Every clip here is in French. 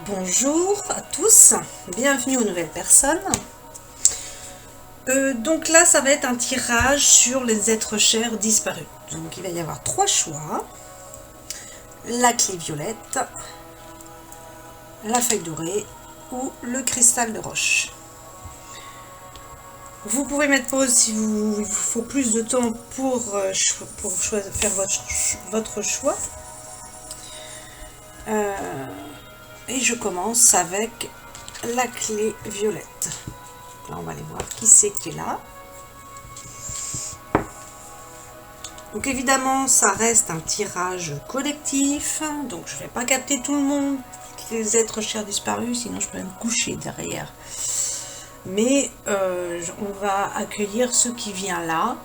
Bonjour à tous, bienvenue aux nouvelles personnes. Donc là, ça va être un tirage sur les êtres chers disparus. Donc il va y avoir 3 choix. La clé violette, la feuille dorée ou le cristal de roche. Vous pouvez mettre pause si il vous faut plus de temps pour faire votre choix. Et je commence avec la clé violette. Là, on va aller voir qui c'est qui est là. Donc évidemment, ça reste un tirage collectif. Donc je ne vais pas capter tout le monde, les êtres chers disparus, sinon je peux me coucher derrière. Mais on va accueillir ce qui vient là.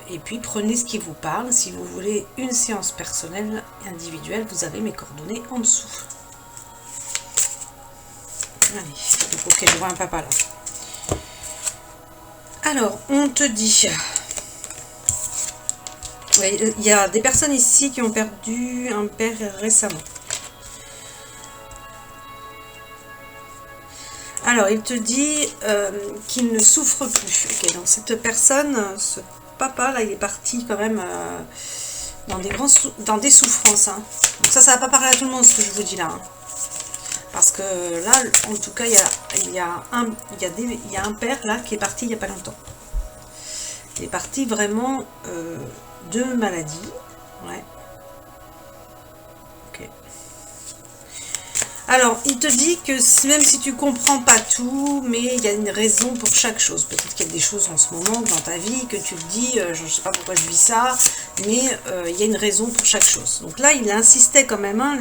Et puis prenez ce qui vous parle. Si vous voulez une séance personnelle individuelle, vous avez mes coordonnées en dessous. Allez, ok, je vois un papa là. Alors, on te dit... Il y a des personnes ici qui ont perdu un père récemment. Alors, il te dit qu'il ne souffre plus. Ok, donc cette personne, ce papa là, il est parti quand même dans des souffrances. Hein. Donc ça va pas parler à tout le monde ce que je vous dis là. Hein. Parce que là, en tout cas, il y a un père là qui est parti il n'y a pas longtemps. Il est parti vraiment de maladie. Ouais. Ok. Alors, il te dit que même si tu comprends pas tout, mais il y a une raison pour chaque chose. Peut-être qu'il y a des choses en ce moment dans ta vie que tu te dis, je ne sais pas pourquoi je vis ça, mais il y a une raison pour chaque chose. Donc là, il insistait quand même, hein,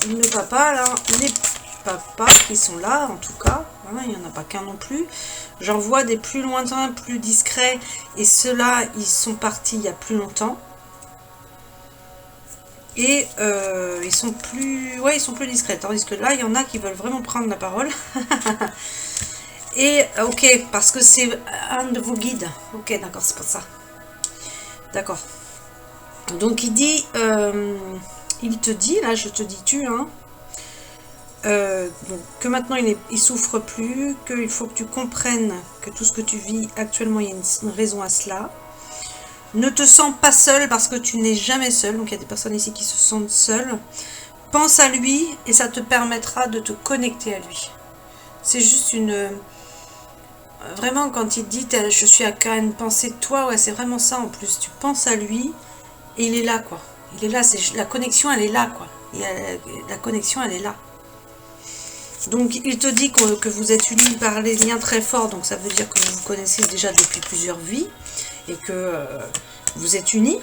le papa, là, les papas qui sont là, en tout cas, hein, il n'y en a pas qu'un non plus. J'en vois des plus lointains, plus discrets, et ceux-là, ils sont partis il y a plus longtemps. Et ils sont plus discrets, tandis que là, il y en a qui veulent vraiment prendre la parole. Et, ok, parce que c'est un de vos guides. Ok, d'accord, c'est pour ça. D'accord. Donc, il dit... il te dit, là je te dis tu, hein, donc, que maintenant il souffre plus, qu'il faut que tu comprennes que tout ce que tu vis actuellement, il y a une raison à cela. Ne te sens pas seul parce que tu n'es jamais seul, donc il y a des personnes ici qui se sentent seules. Pense à lui et ça te permettra de te connecter à lui. C'est juste une... Vraiment quand il dit je suis à qu'à une pensée de toi, ouais c'est vraiment ça en plus, tu penses à lui et il est là quoi. Il est là, la connexion elle est là quoi. La connexion elle est là. Donc il te dit que vous êtes unis par les liens très forts, donc ça veut dire que vous vous connaissez déjà depuis plusieurs vies et que vous êtes unis.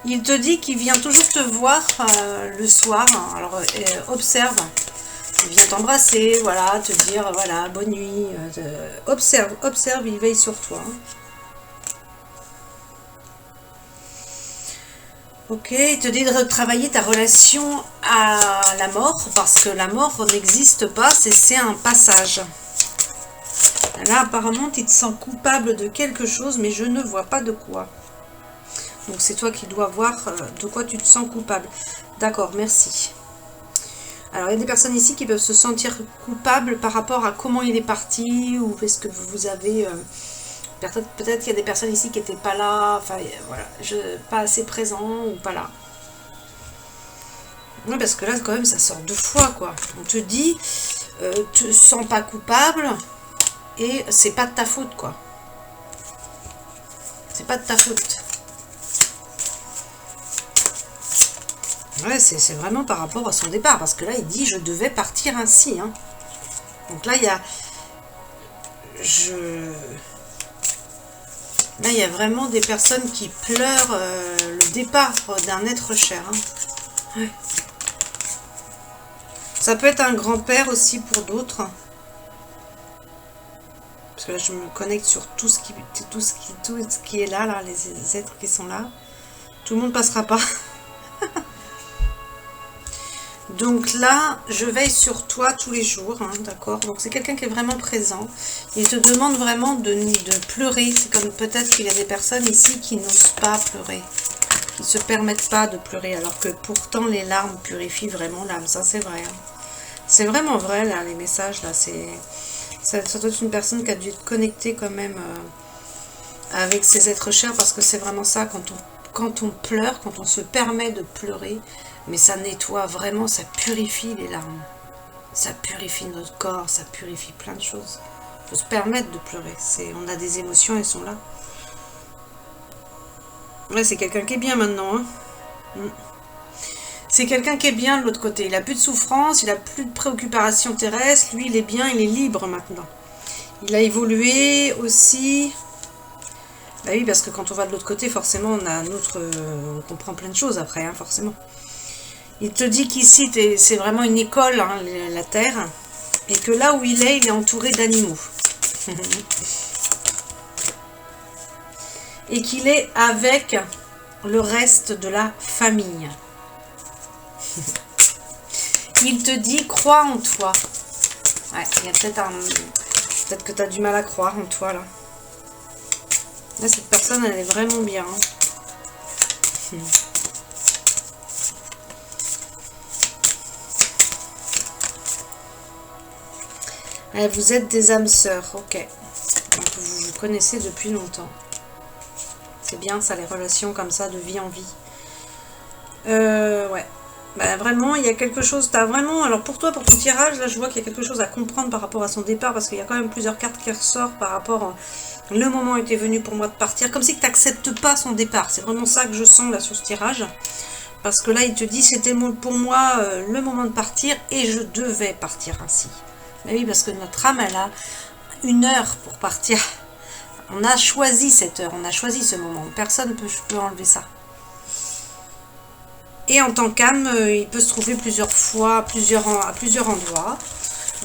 Il te dit qu'il vient toujours te voir le soir, alors observe, il vient t'embrasser, voilà, te dire voilà bonne nuit, observe, il veille sur toi. Ok, il te dit de retravailler ta relation à la mort, parce que la mort n'existe pas, c'est un passage. Là, apparemment, tu te sens coupable de quelque chose, mais je ne vois pas de quoi. Donc, c'est toi qui dois voir de quoi tu te sens coupable. D'accord, merci. Alors, il y a des personnes ici qui peuvent se sentir coupables par rapport à comment il est parti, ou est-ce que vous avez... Peut-être qu'il y a des personnes ici qui n'étaient pas là, enfin voilà, pas assez présents ou pas là. Oui, parce que là, quand même, ça sort 2 fois, quoi. On te dit, te sens pas coupable et c'est pas de ta faute, quoi. C'est pas de ta faute. Ouais, c'est vraiment par rapport à son départ, parce que là, il dit, je devais partir ainsi, hein. Donc là, il y a... Là, il y a vraiment des personnes qui pleurent le départ d'un être cher. Hein. Ouais. Ça peut être un grand-père aussi pour d'autres. Parce que là, je me connecte sur tout ce qui est là, les êtres qui sont là. Tout le monde passera pas. Donc là, je veille sur toi tous les jours, hein, d'accord? Donc c'est quelqu'un qui est vraiment présent. Il te demande vraiment de pleurer. C'est comme peut-être qu'il y a des personnes ici qui n'osent pas pleurer. qui ne se permettent pas de pleurer, alors que pourtant les larmes purifient vraiment l'âme. Ça, c'est vrai. Hein. C'est vraiment vrai, là, les messages, là. Ça doit être une personne qui a dû être connectée quand même avec ses êtres chers, parce que c'est vraiment ça, quand on pleure, quand on se permet de pleurer, mais ça nettoie vraiment, ça purifie les larmes. Ça purifie notre corps, ça purifie plein de choses. Il faut se permettre de pleurer. On a des émotions, elles sont là. Ouais, c'est quelqu'un qui est bien maintenant. Hein. C'est quelqu'un qui est bien de l'autre côté. Il n'a plus de souffrance, il n'a plus de préoccupations terrestres. Lui, il est bien, il est libre maintenant. Il a évolué aussi. Bah oui, parce que quand on va de l'autre côté, forcément, on a un autre... on comprend plein de choses après, hein, forcément. Il te dit qu'ici, c'est vraiment une école, hein, la Terre. Et que là où il est entouré d'animaux. Et qu'il est avec le reste de la famille. Il te dit, crois en toi. Ouais, il y a peut-être que tu as du mal à croire en toi, là. Là, cette personne, elle est vraiment bien. Hein. Allez, vous êtes des âmes sœurs, ok. Donc, vous vous connaissez depuis longtemps. C'est bien, ça, les relations comme ça, de vie en vie. Ouais. Bah, vraiment, il y a quelque chose, t'as vraiment... Alors, pour toi, pour ton tirage, là, je vois qu'il y a quelque chose à comprendre par rapport à son départ, parce qu'il y a quand même plusieurs cartes qui ressortent par rapport... Le moment était venu pour moi de partir, comme si tu n'acceptes pas son départ. C'est vraiment ça que je sens, là, sur ce tirage. Parce que là, il te dit, c'était pour moi le moment de partir, et je devais partir ainsi. Mais oui, parce que notre âme, elle a 1 heure pour partir. On a choisi cette heure, on a choisi ce moment. Personne ne peut enlever ça. Et en tant qu'âme, il peut se trouver plusieurs fois, à plusieurs endroits.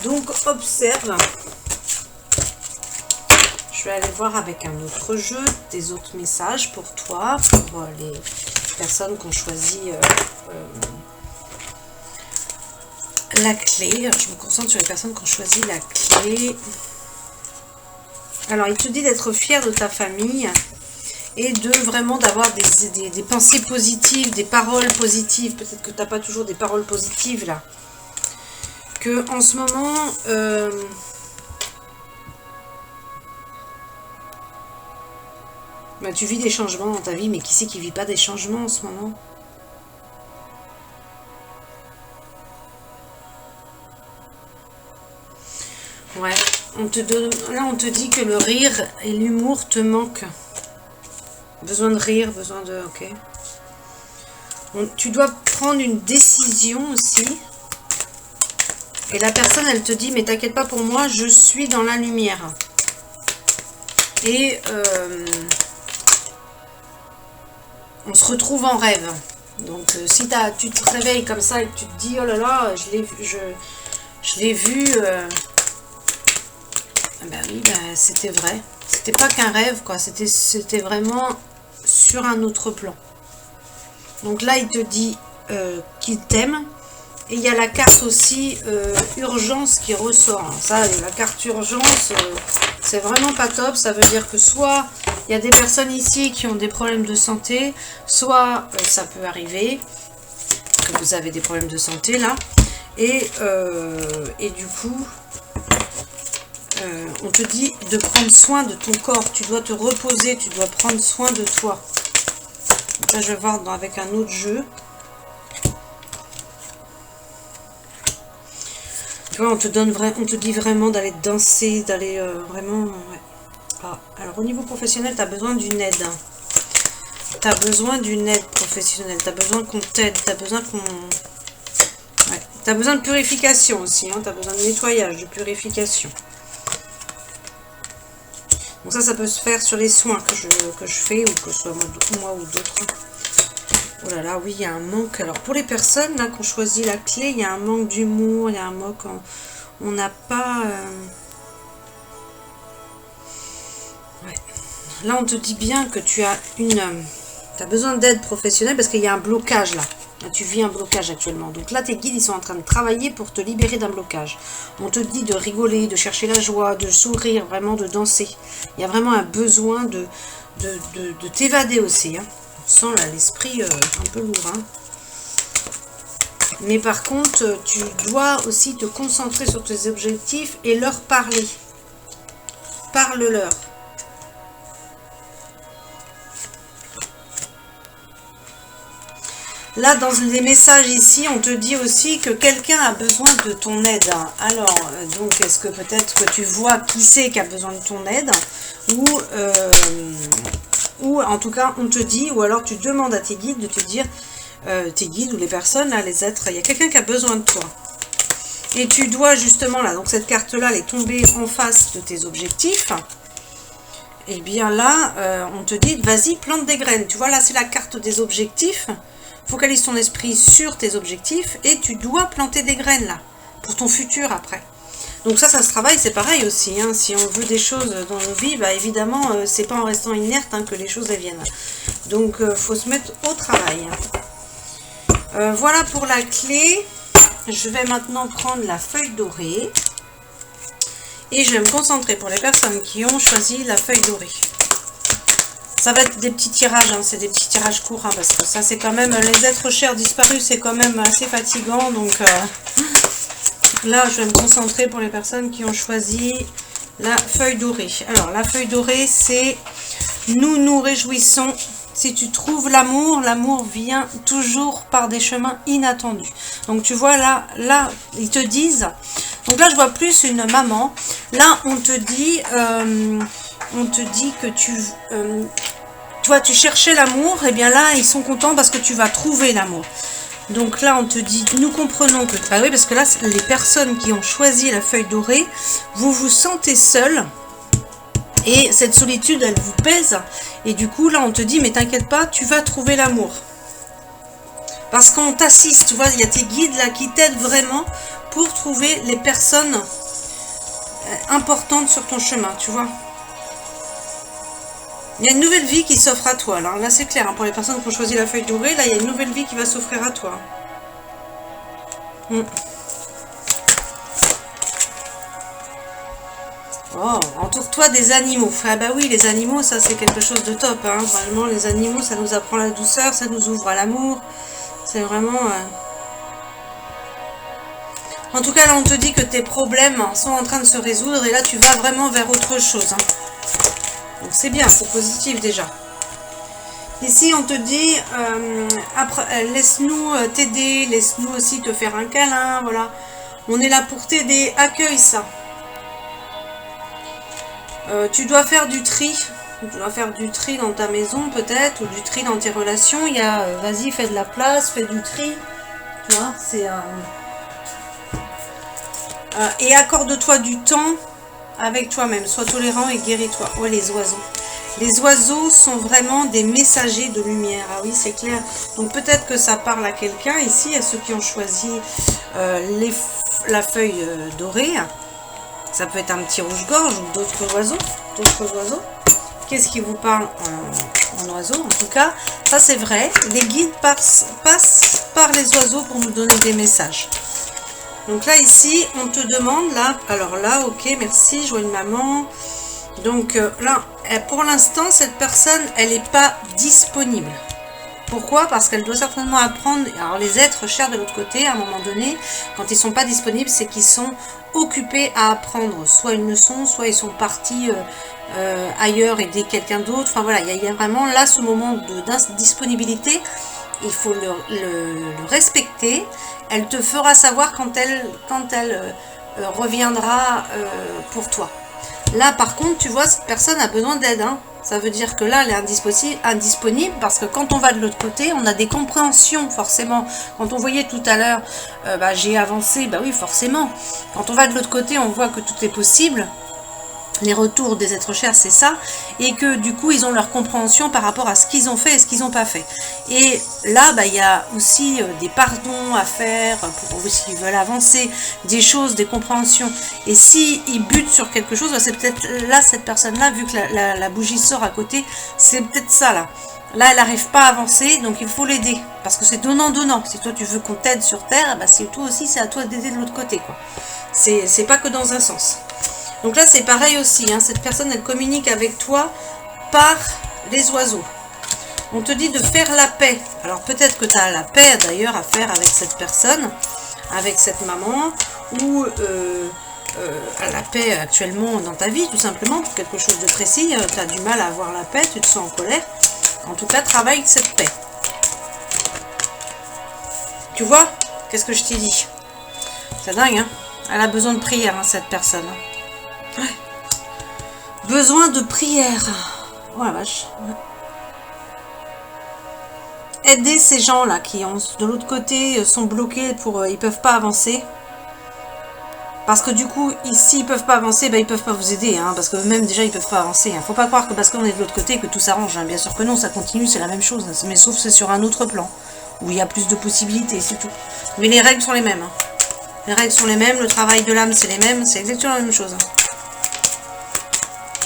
Donc, observe. Je vais aller voir avec un autre jeu, des autres messages pour toi, pour les personnes qui ont choisi la clé. Alors, je me concentre sur les personnes qui ont choisi la clé. Alors, il te dit d'être fier de ta famille et de vraiment d'avoir des pensées positives, des paroles positives. Peut-être que tu n'as pas toujours des paroles positives là. Que en ce moment, bah, tu vis des changements dans ta vie, mais qui c'est qui vit pas des changements en ce moment? Ouais, là on te dit que le rire et l'humour te manquent. Besoin de rire, besoin de... Ok. Tu dois prendre une décision aussi. Et la personne, elle te dit, mais t'inquiète pas pour moi, je suis dans la lumière. Et on se retrouve en rêve. Donc si tu te réveilles comme ça et que tu te dis, oh là là, je l'ai vu... Ben oui, ben, c'était vrai. C'était pas qu'un rêve, quoi. C'était vraiment sur un autre plan. Donc là, il te dit qu'il t'aime. Et il y a la carte aussi urgence qui ressort. Ça, la carte urgence, c'est vraiment pas top. Ça veut dire que soit il y a des personnes ici qui ont des problèmes de santé, soit ça peut arriver que vous avez des problèmes de santé là. Et du coup... on te dit de prendre soin de ton corps. Tu dois te reposer, tu dois prendre soin de toi. Donc là, je vais voir avec un autre jeu. Tu vois, on te dit vraiment d'aller danser, d'aller vraiment... Ouais. Ah, alors, au niveau professionnel, tu as besoin d'une aide. Tu as besoin d'une aide professionnelle. Tu as besoin qu'on t'aide. Tu as besoin qu'on... Ouais. Tu as besoin de purification aussi. Hein. Tu as besoin de nettoyage, de purification. Donc ça peut se faire sur les soins que je fais, ou que ce soit moi ou d'autres. Oh là là, oui, il y a un manque. Alors pour les personnes là qui ont choisi la clé, il y a un manque d'humour, il y a un manque... On n'a pas... Ouais. Là, on te dit bien que tu as tu as besoin d'aide professionnelle parce qu'il y a un blocage là. Là, tu vis un blocage actuellement. Donc là, tes guides, ils sont en train de travailler pour te libérer d'un blocage. On te dit de rigoler, de chercher la joie, de sourire, vraiment de danser. Il y a vraiment un besoin de t'évader aussi. Hein. sens là l'esprit un peu lourd. Hein. Mais par contre, tu dois aussi te concentrer sur tes objectifs et leur parler. Parle-leur. Là, dans les messages ici, on te dit aussi que quelqu'un a besoin de ton aide. Alors, donc, est-ce que peut-être que tu vois qui c'est qui a besoin de ton aide, ou en tout cas, on te dit, ou alors tu demandes à tes guides de te dire, tes guides ou les personnes, là, les êtres, il y a quelqu'un qui a besoin de toi. Et tu dois justement, là, donc cette carte-là, elle est tombée en face de tes objectifs. Et bien là, on te dit, vas-y, plante des graines. Tu vois, là, c'est la carte des objectifs. Focalise ton esprit sur tes objectifs et tu dois planter des graines là, pour ton futur après. Donc ça se travaille, c'est pareil aussi. Hein. Si on veut des choses dans nos vies, bah évidemment, c'est pas en restant inerte hein, que les choses elles viennent. Donc faut se mettre au travail. Voilà pour la clé. Je vais maintenant prendre la feuille dorée. Et je vais me concentrer pour les personnes qui ont choisi la feuille dorée. Ça va être des petits tirages, hein, c'est des petits tirages courts, hein, parce que ça c'est quand même, les êtres chers disparus, c'est quand même assez fatigant. Donc là, je vais me concentrer pour les personnes qui ont choisi la feuille dorée. Alors, la feuille dorée, c'est « Nous nous réjouissons. Si tu trouves l'amour, l'amour vient toujours par des chemins inattendus. » Donc, tu vois, là, ils te disent... Donc là, je vois plus une maman. Là, on te dit que tu vois, tu cherchais l'amour, et bien là, ils sont contents parce que tu vas trouver l'amour. Donc là, on te dit, nous comprenons que... Bah oui, parce que là, les personnes qui ont choisi la feuille dorée, vous vous sentez seul. Et cette solitude, elle vous pèse. Et du coup, là, on te dit, mais t'inquiète pas, tu vas trouver l'amour. Parce qu'on t'assiste, tu vois, il y a tes guides là qui t'aident vraiment pour trouver les personnes importantes sur ton chemin, tu vois. Il y a une nouvelle vie qui s'offre à toi. Là c'est clair, hein, pour les personnes qui ont choisi la feuille dorée, là, il y a une nouvelle vie qui va s'offrir à toi. Oh, entoure-toi des animaux. Ah bah oui, les animaux, ça c'est quelque chose de top. Hein. Vraiment, les animaux, ça nous apprend la douceur, ça nous ouvre à l'amour. C'est vraiment... En tout cas, là, on te dit que tes problèmes sont en train de se résoudre et là, tu vas vraiment vers autre chose. Hein. Donc c'est bien, c'est positif déjà. Ici, on te dit, laisse-nous t'aider, laisse-nous aussi te faire un câlin, voilà. On est là pour t'aider, accueille ça. Tu dois faire du tri. Tu dois faire du tri dans ta maison peut-être, ou du tri dans tes relations. Il y a, vas-y, fais de la place, fais du tri. Tu vois, c'est... et accorde-toi du temps avec toi-même. Sois tolérant et guéris-toi. Ouais, les oiseaux. Les oiseaux sont vraiment des messagers de lumière. Ah oui, c'est clair. Donc peut-être que ça parle à quelqu'un ici, à ceux qui ont choisi la feuille dorée. Ça peut être un petit rouge-gorge ou d'autres oiseaux. Qu'est-ce qui vous parle en oiseau? En tout cas, ça c'est vrai. Les guides passent par les oiseaux pour nous donner des messages. Donc là, ici, on te demande, là, alors là, ok, merci, je vois une maman. Donc là, pour l'instant, cette personne, elle n'est pas disponible. Pourquoi? Parce qu'elle doit certainement apprendre. Alors les êtres chers de l'autre côté, à un moment donné, quand ils ne sont pas disponibles, c'est qu'ils sont occupés à apprendre soit une leçon, soit ils sont partis ailleurs aider quelqu'un d'autre. Enfin voilà, il y a vraiment là ce moment d'indisponibilité. Il faut le respecter. Elle te fera savoir quand elle reviendra pour toi. Là, par contre, tu vois, cette personne a besoin d'aide. Hein. Ça veut dire que là, elle est indisponible parce que quand on va de l'autre côté, on a des compréhensions, forcément. Quand on voyait tout à l'heure, j'ai avancé, bah oui, forcément. Quand on va de l'autre côté, on voit que tout est possible. Les retours des êtres chers, c'est ça. Et que du coup, ils ont leur compréhension par rapport à ce qu'ils ont fait et ce qu'ils n'ont pas fait. Et là, il y a aussi des pardons à faire pour s'ils veulent avancer, des choses, des compréhensions. Et s'ils butent sur quelque chose, c'est peut-être là, cette personne-là, vu que la bougie sort à côté, c'est peut-être ça là. Là, elle n'arrive pas à avancer, donc il faut l'aider. Parce que c'est donnant-donnant. Si toi, tu veux qu'on t'aide sur Terre, c'est toi aussi, c'est à toi d'aider de l'autre côté, quoi. C'est pas que dans un sens. Donc là, c'est pareil aussi. Hein, cette personne, elle communique avec toi par les oiseaux. On te dit de faire la paix. Alors peut-être que tu as la paix d'ailleurs à faire avec cette personne, avec cette maman, ou la paix actuellement dans ta vie, tout simplement, pour quelque chose de précis. Tu as du mal à avoir la paix, tu te sens en colère. En tout cas, travaille cette paix. Tu vois? Qu'est-ce que je t'ai dit? C'est dingue, hein? Elle a besoin de prière, hein, cette personne. Ouais. Besoin de prière. Oh la vache. Ouais. Aider ces gens-là qui, de l'autre côté, sont bloqués pour... ils peuvent pas avancer. Parce que du coup, s'ils ne peuvent pas avancer, ben, ils ne peuvent pas vous aider. Hein, parce que même déjà, ils ne peuvent pas avancer. Hein. Faut pas croire que parce qu'on est de l'autre côté, que tout s'arrange. Hein. Bien sûr que non, ça continue, c'est la même chose. Hein, mais sauf que c'est sur un autre plan. Où il y a plus de possibilités, c'est tout. Mais les règles sont les mêmes. Hein. Les règles sont les mêmes, le travail de l'âme, c'est les mêmes. C'est exactement la même chose. Hein.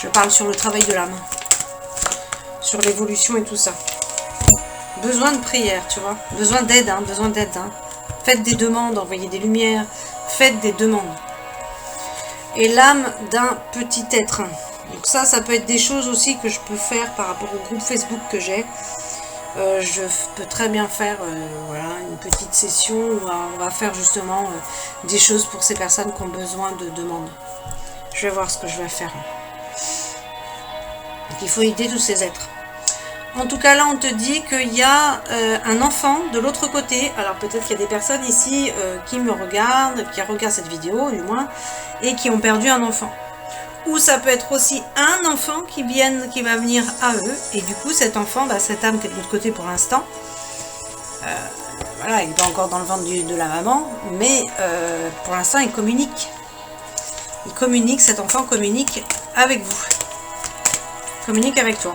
Je parle sur le travail de l'âme. Sur l'évolution et tout ça. Besoin de prière, tu vois. Besoin d'aide, hein, besoin d'aide. Hein. Faites des demandes, envoyez des lumières. Faites des demandes. Et l'âme d'un petit être. Donc ça peut être des choses aussi que je peux faire par rapport au groupe Facebook que j'ai. Je peux très bien faire voilà, une petite session où on va faire justement des choses pour ces personnes qui ont besoin de demandes. Je vais voir ce que je vais faire. Donc il faut aider tous ces êtres. En tout cas là on te dit qu'il y a un enfant de l'autre côté. Alors peut-être qu'il y a des personnes ici qui me regardent, qui regardent cette vidéo du moins, et qui ont perdu un enfant. Ou ça peut être aussi un enfant qui va venir à eux. Et du coup, cet enfant, bah, cette âme qui est de l'autre côté pour l'instant, voilà, il n'est pas encore dans le ventre de la maman, mais pour l'instant, il communique. Il communique, cet enfant communique avec vous. Communique avec toi.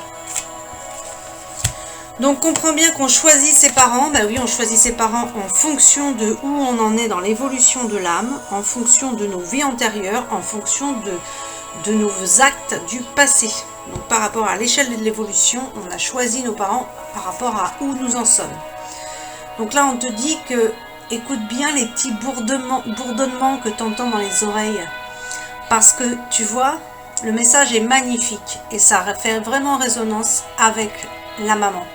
Donc, comprends bien qu'on choisit ses parents. Bah oui, on choisit ses parents en fonction de où on en est dans l'évolution de l'âme, en fonction de nos vies antérieures, en fonction de nos actes du passé. Donc par rapport à l'échelle de l'évolution, on a choisi nos parents par rapport à où nous en sommes. Donc là on te dit que écoute bien les petits bourdonnements que tu entends dans les oreilles. Parce que tu vois, le message est magnifique et ça fait vraiment résonance avec la maman.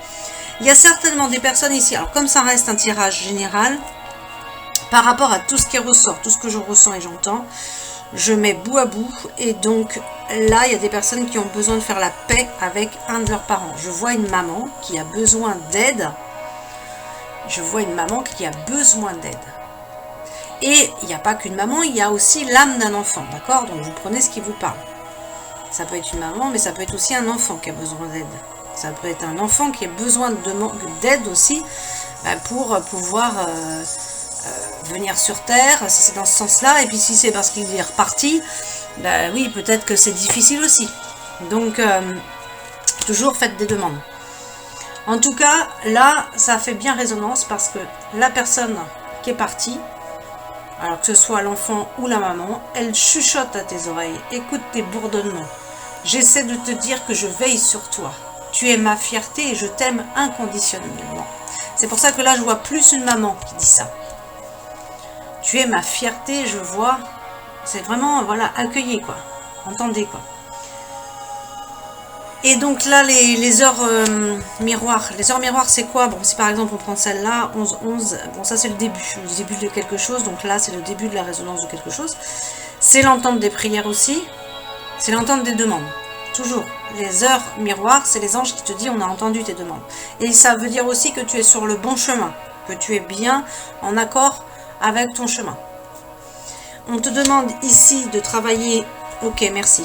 Il y a certainement des personnes ici, alors comme ça reste un tirage général, par rapport à tout ce qui ressort, tout ce que je ressens et j'entends, je mets bout à bout et donc là il y a des personnes qui ont besoin de faire la paix avec un de leurs parents. Je vois une maman qui a besoin d'aide. Je vois une maman qui a besoin d'aide. Et il n'y a pas qu'une maman, il y a aussi l'âme d'un enfant, d'accord? Donc vous prenez ce qui vous parle. Ça peut être une maman, mais ça peut être aussi un enfant qui a besoin d'aide. Ça peut être un enfant qui a besoin d'aide aussi pour pouvoir... venir sur Terre, si c'est dans ce sens-là, et puis si c'est parce qu'il est reparti, ben oui, peut-être que c'est difficile aussi. Donc, toujours faites des demandes. En tout cas, là, ça fait bien résonance parce que la personne qui est partie, alors que ce soit l'enfant ou la maman, elle chuchote à tes oreilles, écoute tes bourdonnements. J'essaie de te dire que je veille sur toi. Tu es ma fierté et je t'aime inconditionnellement. C'est pour ça que là, je vois plus une maman qui dit ça. Tu es ma fierté, je vois. C'est vraiment, voilà, accueillir, quoi. Entendez, quoi. Et donc là, les heures miroirs. Les heures miroirs, c'est quoi? Bon, si par exemple on prend celle-là, 11, bon, ça c'est le début de quelque chose. Donc là, c'est le début de la résonance de quelque chose. C'est l'entente des prières aussi. C'est l'entente des demandes. Toujours. Les heures miroirs, c'est les anges qui te disent on a entendu tes demandes. Et ça veut dire aussi que tu es sur le bon chemin. Que tu es bien en accord avec ton chemin. On te demande ici de travailler, ok, merci.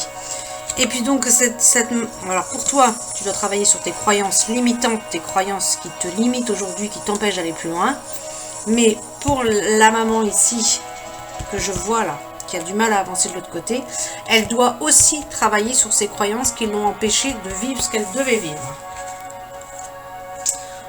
Et puis donc, alors pour toi, tu dois travailler sur tes croyances limitantes, tes croyances qui te limitent aujourd'hui, qui t'empêchent d'aller plus loin. Mais pour la maman ici, que je vois là, qui a du mal à avancer de l'autre côté, elle doit aussi travailler sur ses croyances qui l'ont empêchée de vivre ce qu'elle devait vivre.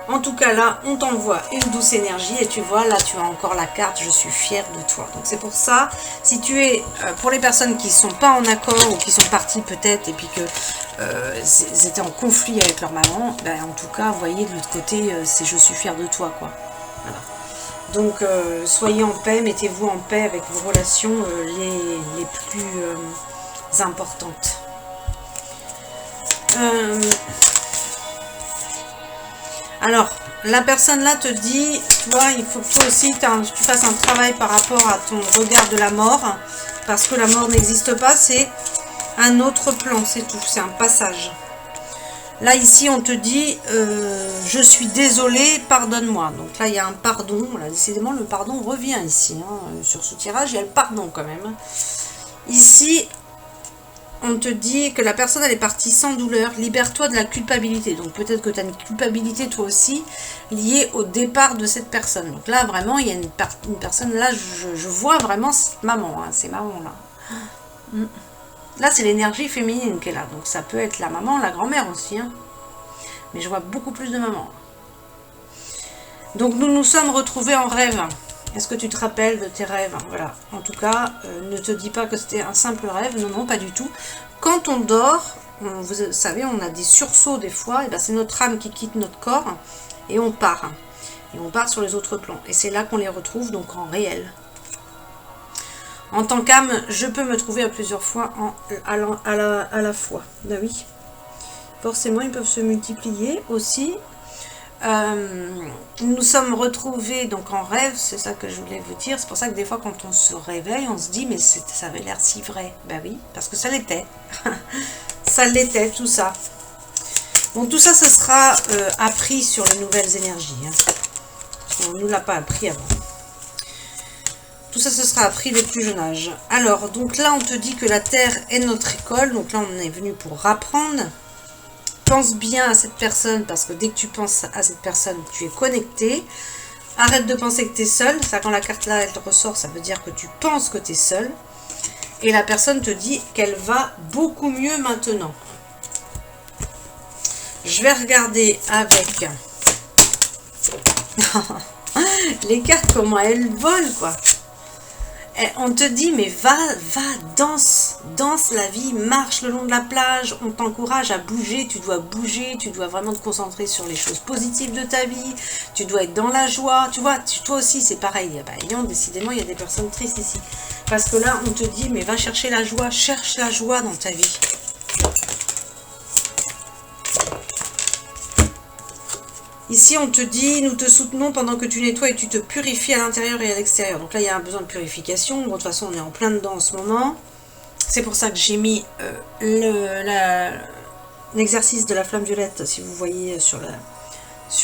En tout cas, là, on t'envoie une douce énergie et tu vois, là, tu as encore la carte « Je suis fière de toi ». Donc, c'est pour ça, si tu es, pour les personnes qui ne sont pas en accord ou qui sont parties peut-être et puis que ils étaient en conflit avec leur maman, ben, en tout cas, vous voyez, de l'autre côté, c'est « Je suis fière de toi », quoi. Voilà. Donc, soyez en paix, mettez-vous en paix avec vos relations les plus importantes. Alors, la personne là te dit, tu vois, il faut que toi aussi tu fasses un travail par rapport à ton regard de la mort. Parce que la mort n'existe pas, c'est un autre plan, c'est tout, c'est un passage. Là, ici, on te dit, je suis désolée, pardonne-moi. Donc là, il y a un pardon. Là, décidément, le pardon revient ici. Hein. Sur ce tirage, il y a le pardon quand même. Ici, on te dit que la personne, elle est partie sans douleur. Libère-toi de la culpabilité. Donc peut-être que tu as une culpabilité, toi aussi, liée au départ de cette personne. Donc là, vraiment, il y a une personne, là, je vois vraiment cette maman, hein, ces mamans-là. Là, c'est l'énergie féminine qui est là. Donc, ça peut être la maman, la grand-mère aussi. Hein. Mais je vois beaucoup plus de mamans. Donc, nous nous sommes retrouvés en rêve. Est-ce que tu te rappelles de tes rêves? Voilà. En tout cas, ne te dis pas que c'était un simple rêve. Non, non, pas du tout. Quand on dort, vous savez, on a des sursauts des fois. Et ben, c'est notre âme qui quitte notre corps. Et on part. Et on part sur les autres plans. Et c'est là qu'on les retrouve, donc en réel. En tant qu'âme, je peux me trouver à plusieurs fois à la fois. Ben oui. Forcément, ils peuvent se multiplier aussi. Nous sommes retrouvés donc en rêve, c'est ça que je voulais vous dire. C'est pour ça que des fois, quand on se réveille, on se dit, mais ça avait l'air si vrai. Ben oui, parce que ça l'était. Ça l'était, tout ça. Bon, tout ça, ce sera appris sur les nouvelles énergies. Hein. On ne nous l'a pas appris avant. Tout ça, ce sera appris dès le plus jeune âge. Alors, donc là, on te dit que la Terre est notre école. Donc là, on est venu pour apprendre. Pense bien à cette personne, parce que dès que tu penses à cette personne, tu es connecté. Arrête de penser que tu es seul. Ça, quand la carte là, elle te ressort, ça veut dire que tu penses que tu es seul. Et la personne te dit qu'elle va beaucoup mieux maintenant. Je vais regarder avec... les cartes, comment elles volent, quoi. On te dit, mais va, danse la vie, marche le long de la plage, on t'encourage à bouger, tu dois vraiment te concentrer sur les choses positives de ta vie, tu dois être dans la joie, tu vois, toi aussi c'est pareil, bah, décidément il y a des personnes tristes ici, parce que là on te dit, mais va chercher la joie, cherche la joie dans ta vie. Ici, on te dit, nous te soutenons pendant que tu nettoies et tu te purifies à l'intérieur et à l'extérieur. Donc là, il y a un besoin de purification. Bon, de toute façon, on est en plein dedans en ce moment. C'est pour ça que j'ai mis l'exercice de la flamme violette, si vous voyez sur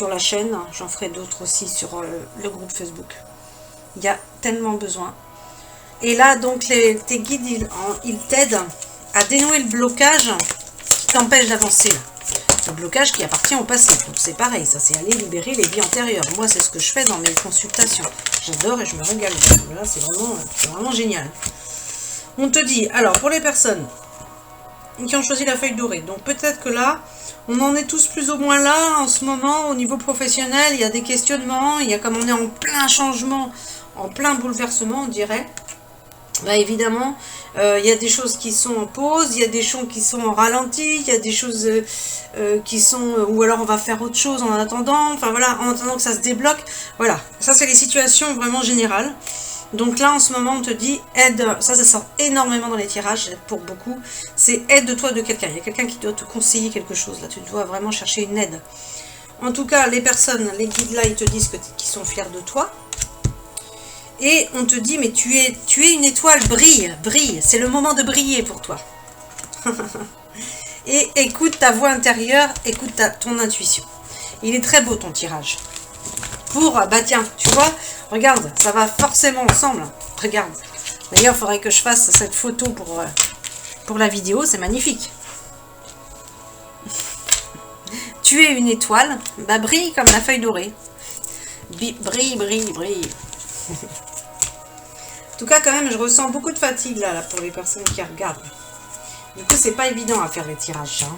la chaîne. J'en ferai d'autres aussi sur le groupe Facebook. Il y a tellement besoin. Et là, donc, tes guides, ils t'aident à dénouer le blocage qui t'empêche d'avancer. Un blocage qui appartient au passé. Donc c'est pareil, ça c'est aller libérer les vies antérieures. Moi c'est ce que je fais dans mes consultations. J'adore et je me régale. Là c'est vraiment génial. On te dit, alors pour les personnes qui ont choisi la feuille dorée, donc peut-être que là, on en est tous plus ou moins là en ce moment au niveau professionnel. Il y a des questionnements, il y a comme on est en plein changement, en plein bouleversement on dirait. Bah évidemment, il y a des choses qui sont en pause, il y a des choses qui sont en ralenti, il y a des choses qui sont... ou alors on va faire autre chose en attendant, enfin voilà, en attendant que ça se débloque. Voilà, ça c'est les situations vraiment générales. Donc là en ce moment on te dit, aide, ça sort énormément dans les tirages, pour beaucoup, c'est aide-toi de quelqu'un. Il y a quelqu'un qui doit te conseiller quelque chose, là tu dois vraiment chercher une aide. En tout cas, les personnes, les guides là, ils te disent qu'ils sont fiers de toi. Et on te dit, mais tu es une étoile, brille, c'est le moment de briller pour toi. Et écoute ta voix intérieure, écoute ton intuition. Il est très beau ton tirage. Bah tiens, tu vois, regarde, ça va forcément ensemble. Regarde. D'ailleurs, il faudrait que je fasse cette photo pour la vidéo, c'est magnifique. Tu es une étoile, bah brille comme la feuille dorée. Brille. En tout cas, quand même, je ressens beaucoup de fatigue là pour les personnes qui regardent. Du coup, c'est pas évident à faire les tirages. Hein.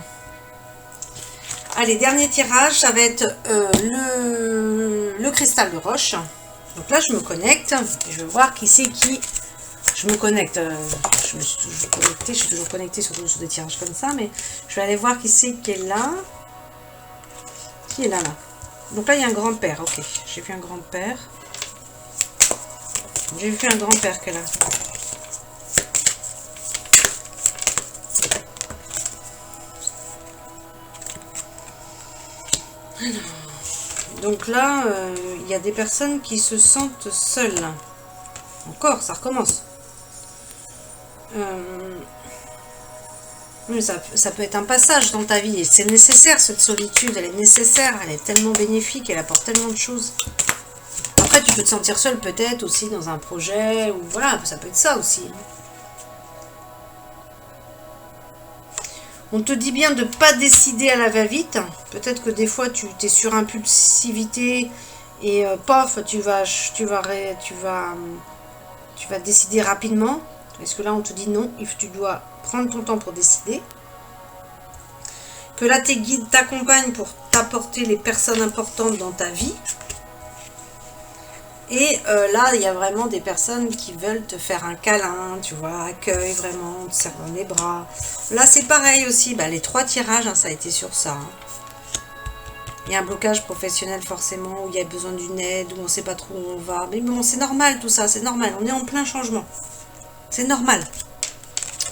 Allez, dernier tirage, ça va être le cristal de roche. Donc là, je me connecte. Et je vais voir qui c'est qui. Je me connecte. Je me suis toujours connectée. Je suis toujours connectée sur des tirages comme ça. Mais je vais aller voir qui c'est qui est là. Qui est là. Donc là, il y a un grand-père. Ok, j'ai vu un grand-père. J'ai vu un grand-père qui est là. Alors, Donc là, il y a des personnes qui se sentent seules. Encore, ça recommence. Mais ça peut être un passage dans ta vie. Et c'est nécessaire, cette solitude. Elle est nécessaire. Elle est tellement bénéfique. Elle apporte tellement de choses. Après, tu peux te sentir seule peut-être aussi dans un projet. Ou voilà, ça peut être ça aussi. On te dit bien de ne pas décider à la va-vite. Peut-être que des fois, tu es sur impulsivité et paf, tu vas décider rapidement. Est-ce que là, on te dit non, tu dois prendre ton temps pour décider. Que là, tes guides t'accompagnent pour t'apporter les personnes importantes dans ta vie. Et là, il y a vraiment des personnes qui veulent te faire un câlin, tu vois, accueil vraiment, te serre dans les bras. Là, c'est pareil aussi, bah, les 3 tirages, hein, ça a été sur ça. Hein. Il y a un blocage professionnel forcément, où il y a besoin d'une aide, où on ne sait pas trop où on va. Mais bon, c'est normal tout ça, c'est normal, on est en plein changement. C'est normal.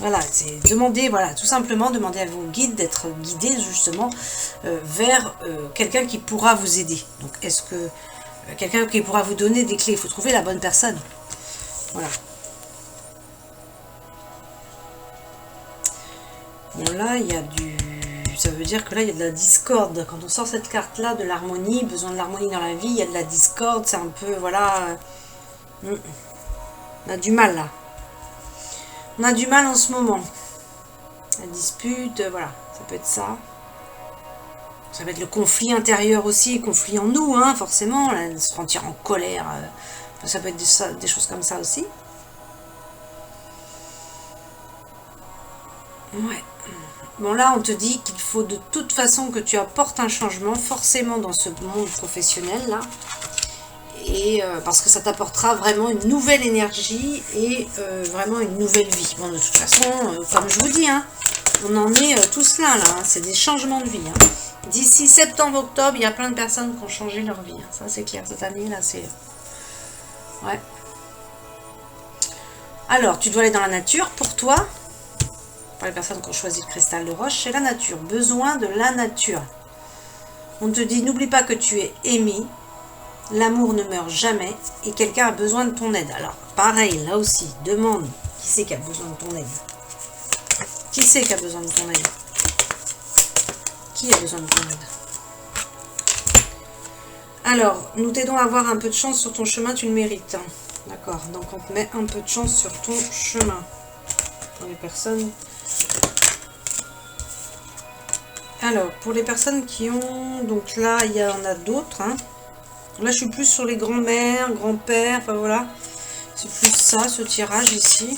Voilà, c'est demander, voilà, tout simplement demander à vos guides d'être guidés justement vers quelqu'un qui pourra vous aider. Donc, est-ce que quelqu'un qui pourra vous donner des clés, il faut trouver la bonne personne. Voilà. Bon, là, il y a du... Ça veut dire que là, il y a de la discorde. Quand on sort cette carte-là, de l'harmonie, besoin de l'harmonie dans la vie, il y a de la discorde, c'est un peu, voilà... On a du mal, là. On a du mal en ce moment. La dispute, voilà, ça peut être ça. Ça va être le conflit intérieur aussi, conflit en nous, hein, forcément, là, se sentir en colère. Ça peut être des choses comme ça aussi. Ouais. Bon, là, on te dit qu'il faut de toute façon que tu apportes un changement, forcément, dans ce monde professionnel, là. Et parce que ça t'apportera vraiment une nouvelle énergie et vraiment une nouvelle vie. Bon, de toute façon, comme je vous dis, hein, on en est tous là, hein, c'est des changements de vie. Hein. D'ici septembre-octobre, il y a plein de personnes qui ont changé leur vie. Hein. Ça, c'est clair. Cette année, là, c'est... Ouais. Alors, tu dois aller dans la nature. Pour toi, pour les personnes qui ont choisi le cristal de roche, c'est la nature. Besoin de la nature. On te dit, n'oublie pas que tu es aimé. L'amour ne meurt jamais. Et quelqu'un a besoin de ton aide. Alors, pareil, là aussi, demande. Qui c'est qui a besoin de ton aide? Qui c'est qui a besoin de ton aide? Qui a besoin de ton aide? Alors, nous t'aidons à avoir un peu de chance sur ton chemin, tu le mérites. Hein. D'accord, donc on te met un peu de chance sur ton chemin. Pour les personnes... Alors, pour les personnes qui ont... Donc là, il y en a d'autres. Hein. Là, je suis plus sur les grands-mères, grands-pères, enfin voilà. C'est plus ça, ce tirage ici.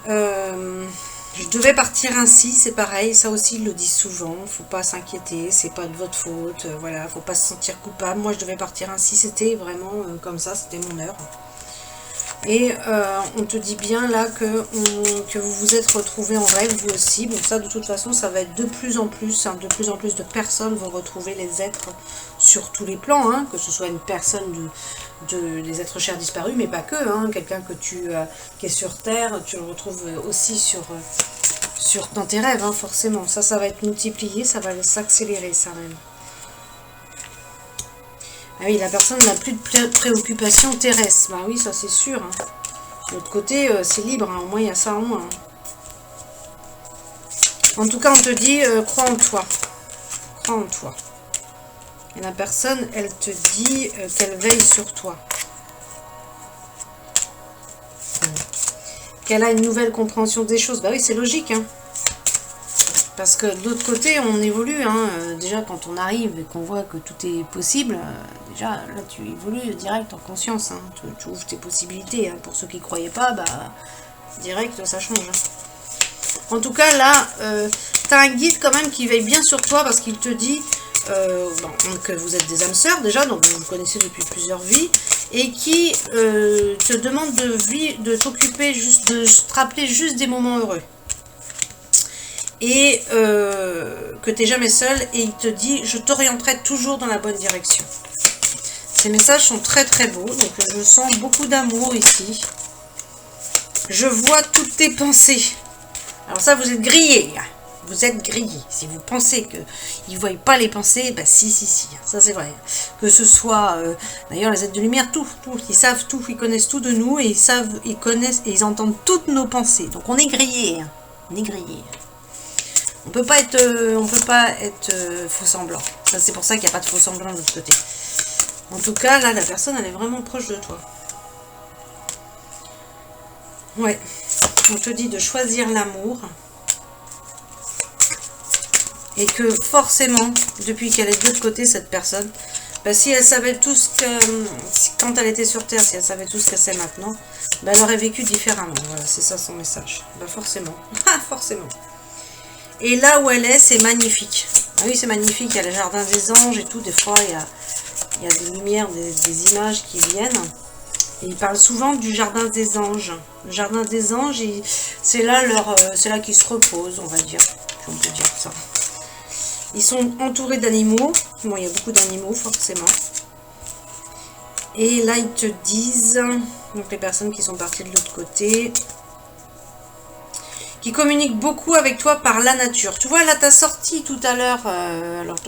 Je devais partir ainsi, c'est pareil, ça aussi ils le disent souvent, faut pas s'inquiéter, c'est pas de votre faute, voilà, faut pas se sentir coupable. Moi je devais partir ainsi, c'était vraiment comme ça, c'était mon heure. Et on te dit bien là que vous vous êtes retrouvés en rêve, vous aussi. Bon, ça de toute façon, ça va être de plus en plus, hein, de plus en plus de personnes vont retrouver les êtres sur tous les plans, hein, que ce soit une personne des êtres chers disparus, mais pas que, hein, quelqu'un que qui est sur Terre, tu le retrouves aussi dans tes rêves, hein, forcément. Ça va être multiplié, ça va s'accélérer, ça même. Ah oui, la personne n'a plus de préoccupation terrestre. Bah oui, ça c'est sûr. Hein. De l'autre côté, c'est libre. Hein. Au moins, il y a ça en moins. Hein. En tout cas, on te dit, crois en toi. Crois en toi. Et la personne, elle te dit qu'elle veille sur toi. Qu'elle a une nouvelle compréhension des choses. Bah oui, c'est logique. Hein. Parce que de l'autre côté, on évolue. Hein. Déjà, quand on arrive et qu'on voit que tout est possible, déjà, là, tu évolues direct en conscience. Hein. Tu ouvres tes possibilités. Hein. Pour ceux qui ne croyaient pas, bah, direct, ça change. Hein. En tout cas, là, tu as un guide quand même qui veille bien sur toi parce qu'il te dit que vous êtes des âmes sœurs, déjà, donc vous vous connaissez depuis plusieurs vies, et qui te demande de t'occuper, de te rappeler juste des moments heureux. Et que tu n'es jamais seul, et il te dit je t'orienterai toujours dans la bonne direction. Ces messages sont très très beaux, donc je sens beaucoup d'amour ici. Je vois toutes tes pensées. Alors ça, vous êtes grillés, Vous êtes grillé. Si vous pensez qu'ils ne voient pas les pensées, bah si, ça c'est vrai. Que ce soit, d'ailleurs les êtres de lumière, tout, ils savent tout, ils connaissent tout de nous et ils connaissent et ils entendent toutes nos pensées. Donc on est grillé, hein. On est grillé. On peut pas être faux semblant. Ça c'est pour ça qu'il n'y a pas de faux semblant de l'autre côté. En tout cas, là, la personne, elle est vraiment proche de toi. Ouais. On te dit de choisir l'amour. Et que forcément, depuis qu'elle est de l'autre côté, cette personne, bah, si elle savait tout ce que... Quand elle était sur Terre, si elle savait tout ce qu'elle sait maintenant, bah, elle aurait vécu différemment. Voilà, c'est ça son message. Bah, forcément. Forcément. Et là où elle est, c'est magnifique. Ah oui, c'est magnifique. Il y a le jardin des anges et tout. Des fois, il y a des lumières, des images qui viennent. Et il parle souvent du jardin des anges. Le jardin des anges, c'est là qu'ils se reposent, on va dire. Si on peut dire ça. Ils sont entourés d'animaux. Bon, il y a beaucoup d'animaux, forcément. Et là, ils te disent, donc les personnes qui sont parties de l'autre côté, qui communiquent beaucoup avec toi par la nature. Tu vois, là, tu as sorti tout à l'heure... alors,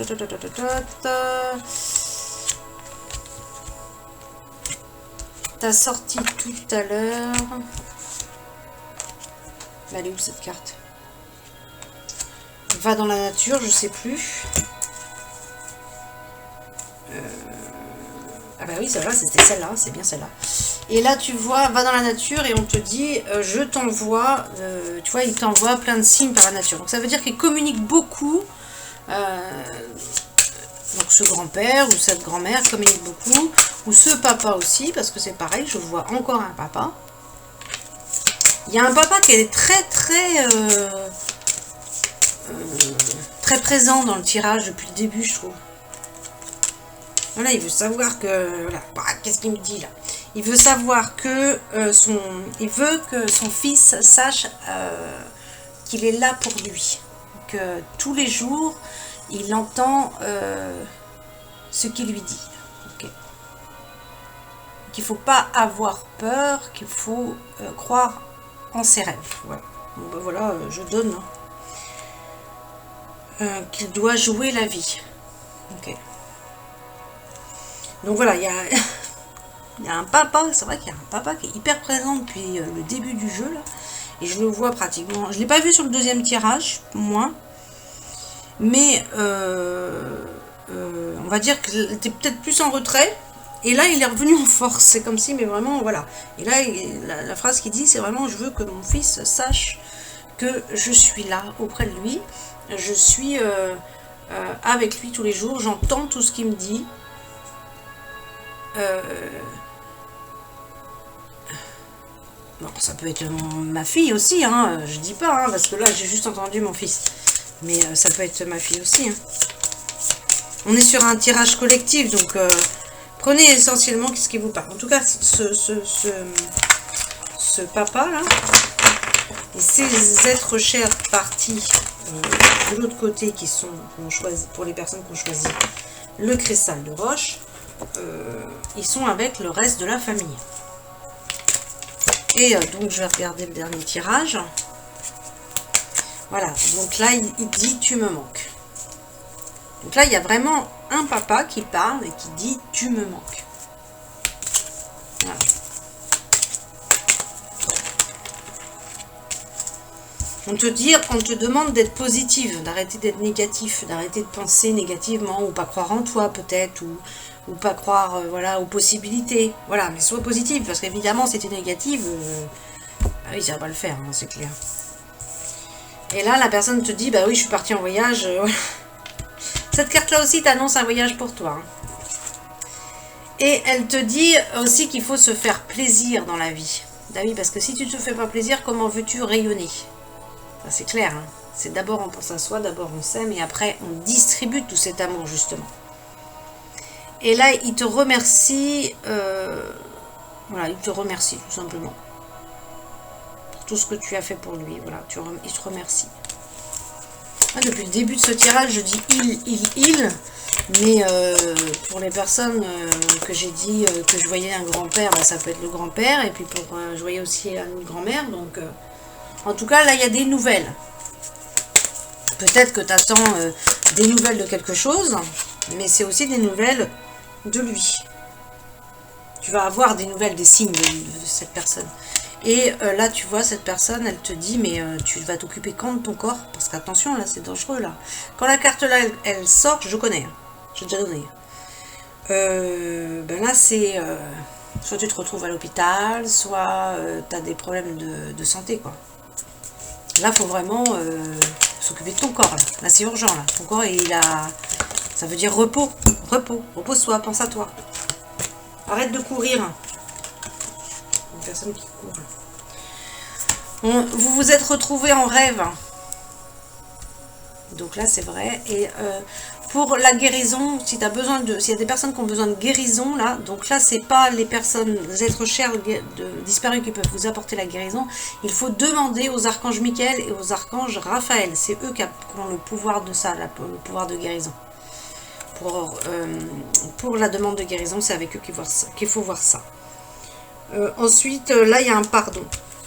t'as sorti tout à l'heure... Elle est où cette carte? Va dans la nature, je sais plus. Ah bah oui, celle-là, c'était celle-là, c'est bien celle-là. Et là, tu vois, va dans la nature et on te dit, je t'envoie, tu vois, il t'envoie plein de signes par la nature. Donc ça veut dire qu'il communique beaucoup. Donc ce grand-père ou cette grand-mère communique beaucoup. Ou ce papa aussi, parce que c'est pareil, je vois encore un papa. Il y a un papa qui est très présent dans le tirage depuis le début, je trouve. Voilà, il veut savoir que... Voilà, qu'est-ce qu'il me dit là? Il veut savoir que il veut que son fils sache qu'il est là pour lui. Que tous les jours, il entend ce qu'il lui dit. Okay. Qu'il ne faut pas avoir peur, qu'il faut croire en ses rêves. Voilà, bon, ben voilà, je donne. Qu'il doit jouer la vie. Ok. Donc voilà, il y a un papa, c'est vrai qu'il y a un papa qui est hyper présent depuis le début du jeu, là. Et je le vois pratiquement. Je ne l'ai pas vu sur le deuxième tirage, moins. Mais on va dire qu'il était peut-être plus en retrait. Et là, il est revenu en force. C'est comme si, mais vraiment, voilà. Et là, la phrase qu'il dit, c'est vraiment, je veux que mon fils sache que je suis là, auprès de lui. Je suis avec lui tous les jours. J'entends tout ce qu'il me dit. Bon, ça peut être ma fille aussi, hein. Je dis pas, hein, parce que là, j'ai juste entendu mon fils. Mais ça peut être ma fille aussi. Hein. On est sur un tirage collectif, donc... prenez essentiellement ce qui vous parle. En tout cas, ce papa-là, et ces êtres chers partis de l'autre côté qui sont pour les personnes qui ont choisi le cristal de roche, ils sont avec le reste de la famille. Et donc, je vais regarder le dernier tirage. Voilà, donc là, il dit « tu me manques ». Donc là, il y a vraiment un papa qui parle et qui dit « tu me manques ». Voilà. On te demande d'être positive, d'arrêter d'être négatif, d'arrêter de penser négativement, ou pas croire en toi peut-être, ou pas croire voilà, aux possibilités. Voilà, mais sois positive, parce qu'évidemment, si tu es négative, ah oui, ça va pas le faire, hein, c'est clair. Et là, la personne te dit « bah oui, je suis partie en voyage. Voilà. Cette carte-là aussi t'annonce un voyage pour toi. Hein. Et elle te dit aussi qu'il faut se faire plaisir dans la vie. Bah oui, parce que si tu ne te fais pas plaisir, comment veux-tu rayonner? C'est clair, hein. C'est d'abord on pense à soi, d'abord on s'aime, et après on distribue tout cet amour, justement. Et là, il te remercie, voilà, il te remercie, tout simplement. Pour tout ce que tu as fait pour lui, voilà, il te remercie. Ah, depuis le début de ce tirage, je dis il, mais pour les personnes que j'ai dit que je voyais un grand-père, bah, ça peut être le grand-père, et puis je voyais aussi une grand-mère, donc en tout cas là il y a des nouvelles. Peut-être que tu attends des nouvelles de quelque chose, mais c'est aussi des nouvelles de lui. Tu vas avoir des nouvelles, des signes de cette personne. Et là, tu vois, cette personne, elle te dit, mais tu vas t'occuper quand de ton corps? Parce qu'attention, là, c'est dangereux, là. Quand la carte, là, elle sort, je connais. Hein. J'ai déjà donné. Ben là, c'est... soit tu te retrouves à l'hôpital, soit tu as des problèmes de santé, quoi. Là, il faut vraiment s'occuper de ton corps. Là, c'est urgent, là. Ton corps, il a... Ça veut dire repos. Repos. Repose-toi, pense à toi. Arrête de courir. Une personne qui court. Vous vous êtes retrouvés en rêve. Donc là, c'est vrai. Et pour la guérison, si tu as besoin de... S'il y a des personnes qui ont besoin de guérison, là, donc là, c'est pas les personnes, les êtres chers disparus qui peuvent vous apporter la guérison. Il faut demander aux archanges Michael et aux archanges Raphaël. C'est eux qui ont le pouvoir de ça, le pouvoir de guérison. Pour la demande de guérison, c'est avec eux qu'il faut voir ça. Ensuite, là, il y a un pardon.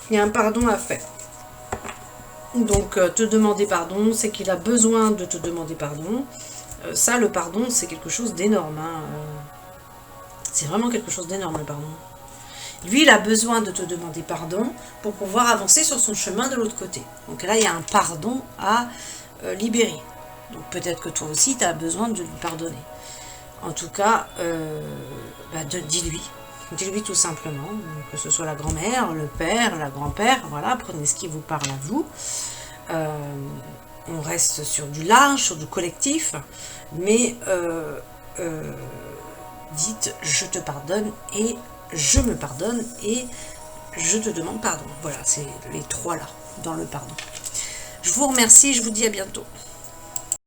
Il y a un pardon à faire. Donc, te demander pardon, c'est qu'il a besoin de te demander pardon. Ça, le pardon, c'est quelque chose d'énorme. Hein. C'est vraiment quelque chose d'énorme, le pardon. Lui, il a besoin de te demander pardon pour pouvoir avancer sur son chemin de l'autre côté. Donc là, il y a un pardon à libérer. Donc peut-être que toi aussi, tu as besoin de lui pardonner. En tout cas, dis-lui. Dis-lui tout simplement, que ce soit la grand-mère, le père, la grand-père, voilà, prenez ce qui vous parle à vous. On reste sur du large, sur du collectif, mais dites je te pardonne et je me pardonne et je te demande pardon. Voilà, c'est les trois là, dans le pardon. Je vous remercie, je vous dis à bientôt.